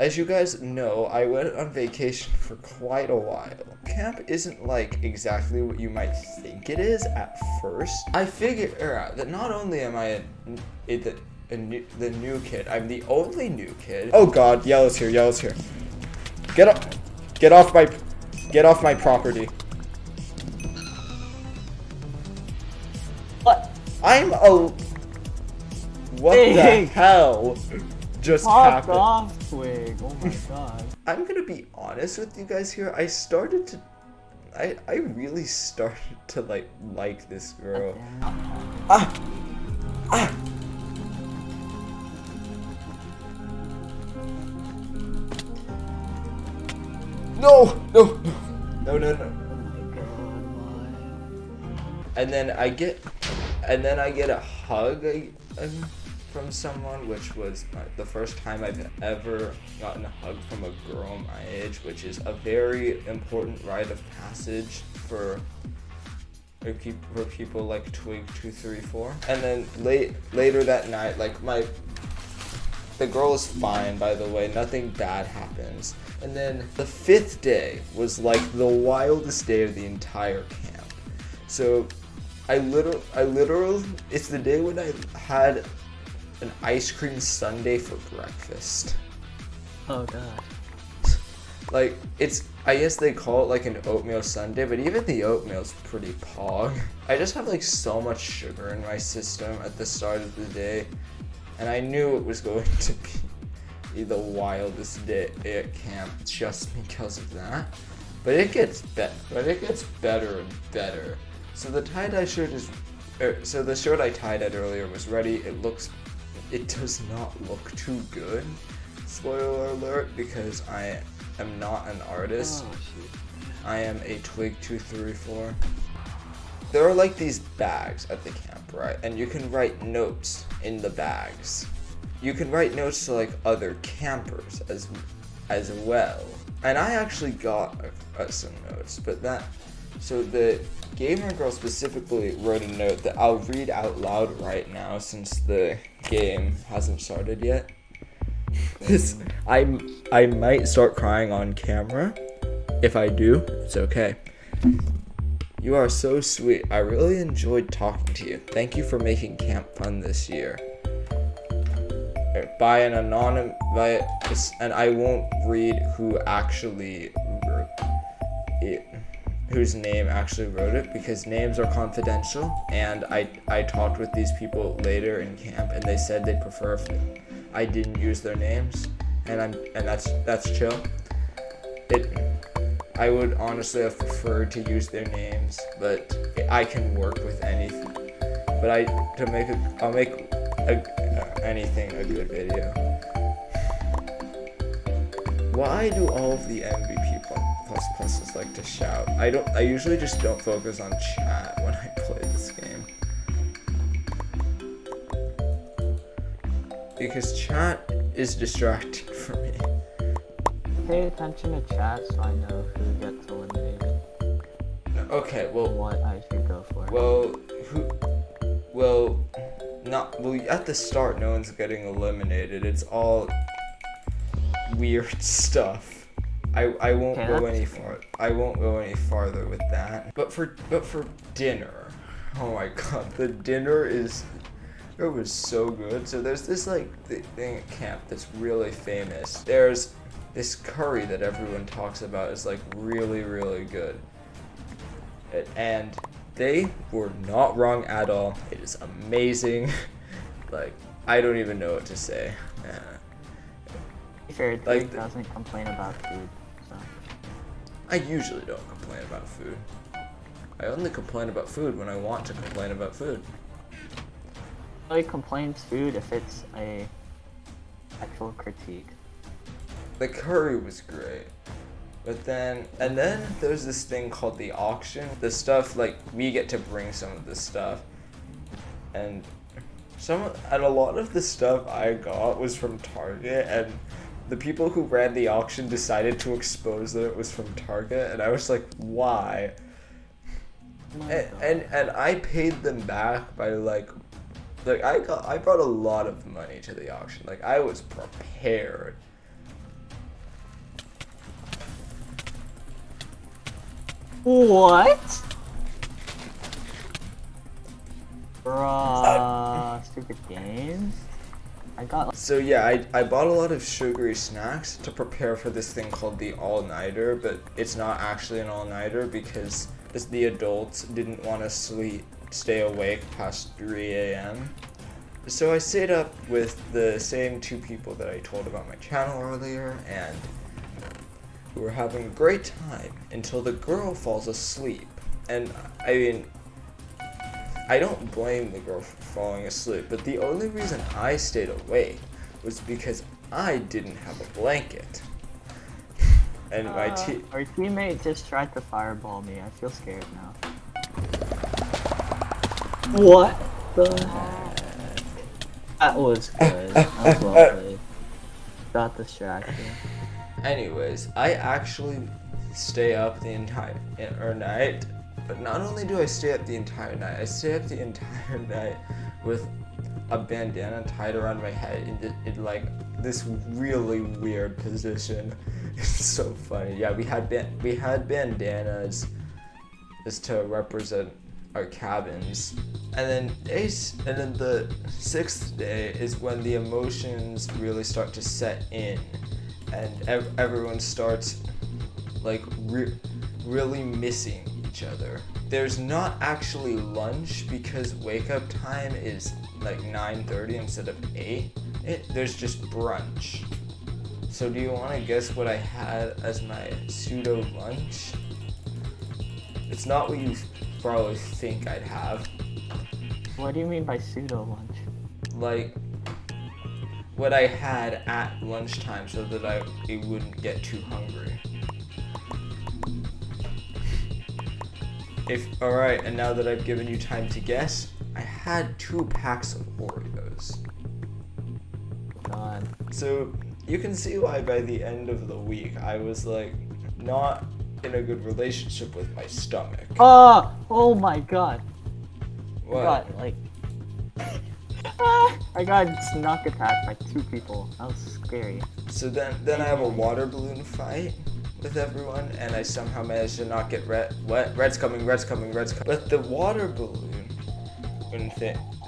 As you guys know, I went on vacation for quite a while. Camp isn't like exactly what you might think it is at first. I figured out that not only am I the new kid, I'm the only new kid. Oh god, Yellow's here, Yellow's here. Get up, get off my property. What? What the hell just happened? Off, Twig. Oh my god. I'm gonna be honest with you guys here. I really started to like this girl. Ah! Ah! No! No! No! No! No! And then I get a hug from someone, which was the first time I've ever gotten a hug from a girl my age, which is a very important rite of passage for people like Twig 234. And then later that night, the girl is fine, by the way, nothing bad happens. And then the 5th day was like the wildest day of the entire camp. So I literally, it's the day when I had an ice cream sundae for breakfast. Oh god. Like, I guess they call it like an oatmeal sundae, but even the oatmeal's pretty pog. I just have like so much sugar in my system at the start of the day, and I knew it was going to be the wildest day at camp just because of that. But it gets better and better. So the tie-dye shirt so the shirt I tie-dyed earlier was ready. It does not look too good, spoiler alert, because I am not an artist. Oh, shoot. I am a Twig 234. There are like these bags at the camp, right? And you can write notes in the bags. You can write notes to like other campers as well. And I actually got some notes, but so the gamer girl specifically wrote a note that I'll read out loud right now since the game hasn't started yet. I might start crying on camera. If I do, it's okay. You are so sweet. I really enjoyed talking to you. Thank you for making camp fun this year. By an anonymous, and I won't read whose name actually wrote it, because names are confidential, and I talked with these people later in camp and they said they prefer if I didn't use their names, and that's chill. I would honestly have preferred to use their names, but I can work with anything. But I'll make anything a good video. Why do all of the MVP plus pluses like to shout? I usually just don't focus on chat when I play this game. Because chat is distracting for me. Pay attention to chat so I know who gets eliminated. Okay, well, what I should go for. At the start, no one's getting eliminated. It's all weird stuff. I won't go any far. I won't go any farther with that. But for dinner, oh my god, the dinner it was so good. So there's this thing at camp that's really famous. There's this curry that everyone talks about is like really, really good. And they were not wrong at all. It is amazing. Like, I don't even know what to say. Fair, Twig doesn't complain about food, so. I usually don't complain about food. I only complain about food when I want to complain about food. He complains food if it's a actual critique. The curry was great. But then there's this thing called the auction. The stuff, like, we get to bring some of the stuff. And a lot of the stuff I got was from Target, and the people who ran the auction decided to expose that it was from Target, and I was like, why? And I paid them back by I brought a lot of money to the auction. Like, I was prepared. What? Bruh, stupid games. I got. So yeah, I bought a lot of sugary snacks to prepare for this thing called the all-nighter, but it's not actually an all-nighter because the adults didn't want to stay awake past 3 a.m. So I stayed up with the same two people that I told about my channel earlier, and we were having a great time until the girl falls asleep. And I mean, I don't blame the girl for falling asleep, but the only reason I stayed awake was because I didn't have a blanket. And Our teammate just tried to fireball me. I feel scared now. What the heck? That was good. That was well played. Got distracted. Anyways, I actually stay up the entire night. But not only do I stay up the entire night, I stay up the entire night with a bandana tied around my head in like this really weird position. It's so funny. Yeah, we had bandanas just to represent our cabins. And then the 6th day is when the emotions really start to set in, and everyone starts like really missing each other. There's not actually lunch because wake up time is like 9:30 instead of 8. There's just brunch. So do you want to guess what I had as my pseudo lunch? It's not what you probably think I'd have. What do you mean by pseudo lunch? Like what I had at lunchtime so that I wouldn't get too hungry. Alright, and now that I've given you time to guess, I had 2 packs of Oreos. God. So you can see why by the end of the week I was like not in a good relationship with my stomach. Oh my god. What? I got like I got snuck attacked by 2 people. That was scary. So then I have a water balloon fight with everyone, and I somehow managed to not get wet. Red's coming. But the water balloon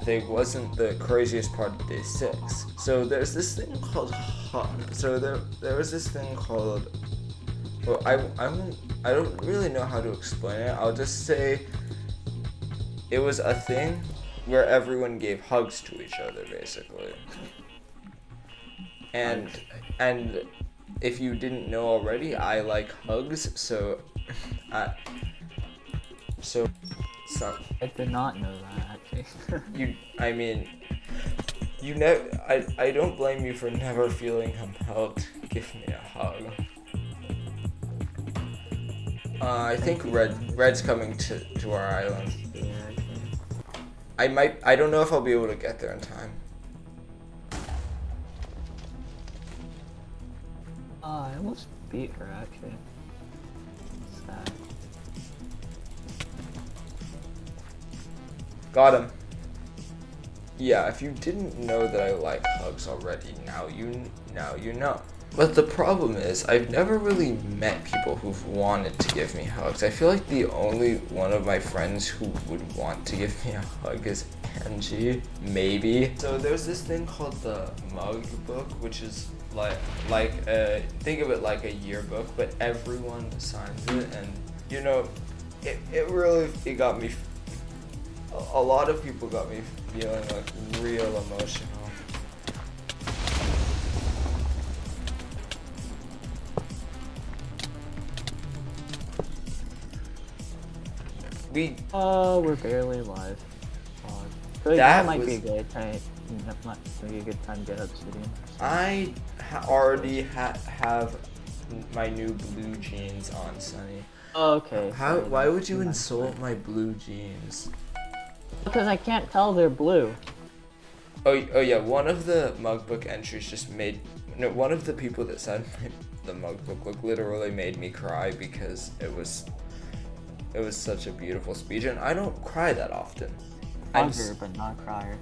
thing wasn't the craziest part of day 6. So there's this thing called there was this thing called. Well, I don't really know how to explain it. I'll just say it was a thing where everyone gave hugs to each other, basically. And if you didn't know already, I like hugs, so I did not know that actually. I don't blame you for never feeling compelled to give me a hug. I think Red's coming to our island. Yeah, I don't know if I'll be able to get there in time. I almost beat her actually. Sad. Got him. Yeah, if you didn't know that I like hugs already, now you know. But the problem is, I've never really met people who've wanted to give me hugs. I feel like the only one of my friends who would want to give me a hug is Angie, maybe. So there's this thing called the mug book, which is think of it like a yearbook, but everyone signs it, and it got me. A lot of people got me feeling like real emotional. We're barely alive. That might be a good time. That might be a good time to get obsidian. I already have my new blue jeans on, Sunny. Okay. Why would you insult my blue jeans? Because I can't tell they're blue. Oh yeah, one of the mugbook entries one of the people that said the mugbook literally made me cry because it was such a beautiful speech, and I don't cry that often. Hugger, but not crier.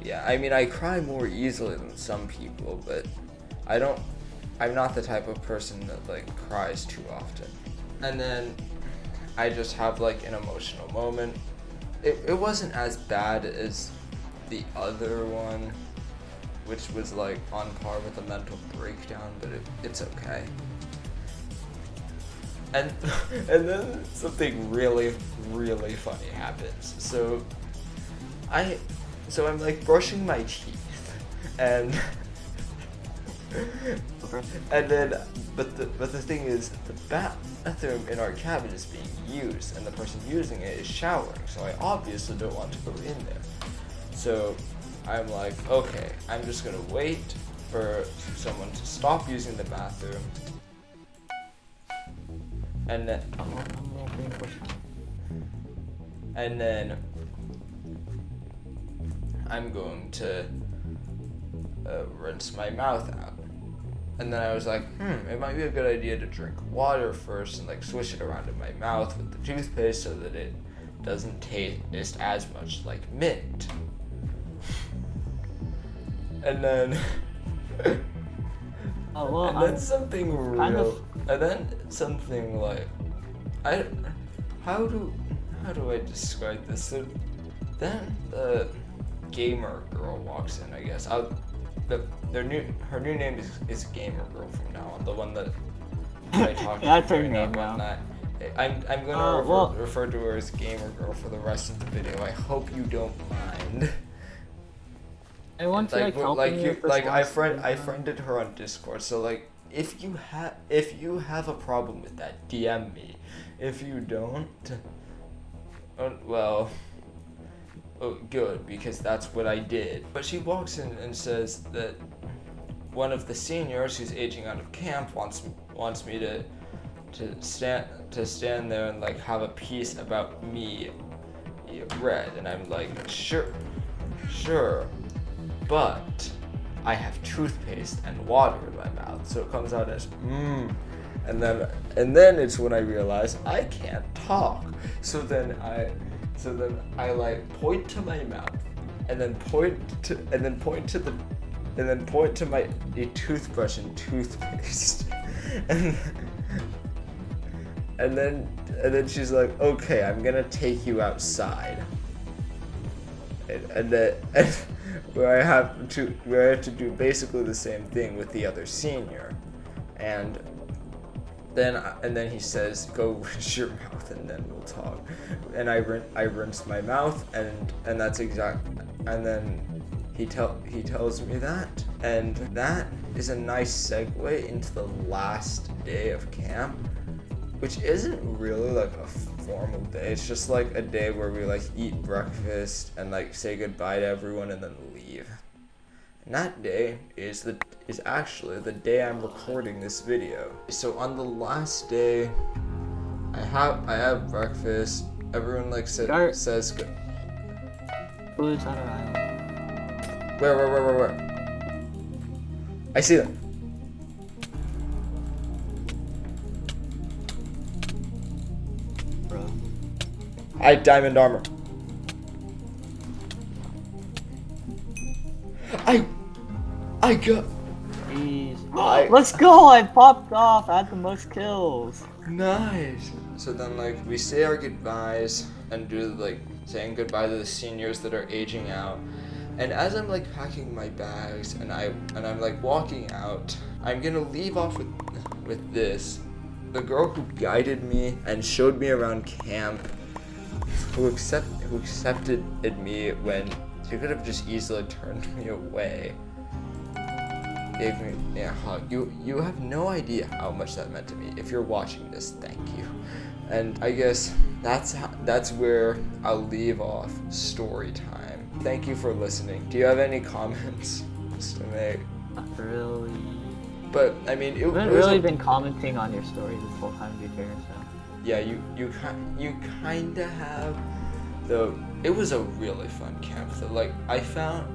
Yeah, I mean, I cry more easily than some people, but I'm not the type of person that like cries too often. And then I just have like an emotional moment. It wasn't as bad as the other one, which was like on par with a mental breakdown, but it's okay. And and then something really, really funny happens. So I'm like brushing my teeth, and then but the thing is, the bathroom in our cabin is being used, and the person using it is showering, so I obviously don't want to go in there. So I'm like, okay, I'm just gonna wait for someone to stop using the bathroom, and then I'm going to rinse my mouth out. And then I was like, it might be a good idea to drink water first and like swish it around in my mouth with the toothpaste so that it doesn't taste as much like mint. And then and then something real, and then something like, how do I describe this? So then the gamer girl walks in, I guess. Her new name is Gamer Girl from now on. The one that I talked yeah, to that's her during name that one now. night. I'm gonna refer to her as Gamer Girl for the rest of the video. I hope you don't mind. I want to I friended her on Discord. So like, if you have a problem with that, DM me. If you don't, well, good, because that's what I did. But she walks in and says that one of the seniors who's aging out of camp wants me to stand there and like have a piece about me read, and I'm like, sure, but I have toothpaste and water in my mouth, so it comes out as and then it's when I realize I can't talk. So then I like point to my mouth, and then point to my toothbrush and toothpaste, and then she's like, okay, I'm gonna take you outside, and where I have to do basically the same thing with the other senior, and then he says, go rinse your mouth and then we'll talk. And I rinsed my mouth, and that's and then he tells me that, and that is a nice segue into the last day of camp, which isn't really like a formal day. It's just like a day where we like eat breakfast and like say goodbye to everyone and then leave. And that day is actually the day I'm recording this video. So on the last day, I have breakfast. Everyone like says good. Who's on an island? Where? I see them. Bro. I have diamond armor. I got. Jeez. Let's go! I popped off. I had the most kills. Nice. So then, like, we say our goodbyes and do like saying goodbye to the seniors that are aging out. And as I'm like packing my bags and I'm like walking out, I'm gonna leave off with this. The girl who guided me and showed me around camp, who accepted me when she could have just easily turned me away, gave me a hug. You have no idea how much that meant to me. If you're watching this, thank you. And I guess that's where I'll leave off story time. Thank you for listening. Do you have any comments to make? Not really. But I mean, I haven't really been commenting on your story this whole time, to be fair. So. Yeah, you kind of have. Though it was a really fun camp. So, like I found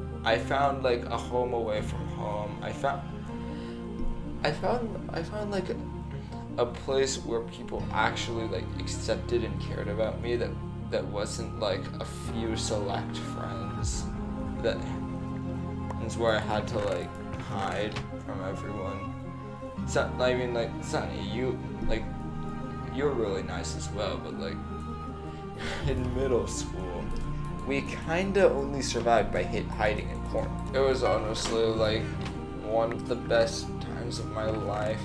like a home away from home. I found like a place where people actually like accepted and cared about me. That wasn't like a few select friends. That's where I had to like hide from everyone. So I mean, like Sunny, you like you're really nice as well, but like in middle school, we kinda only survived by hiding in porn. It was honestly like one of the best times of my life.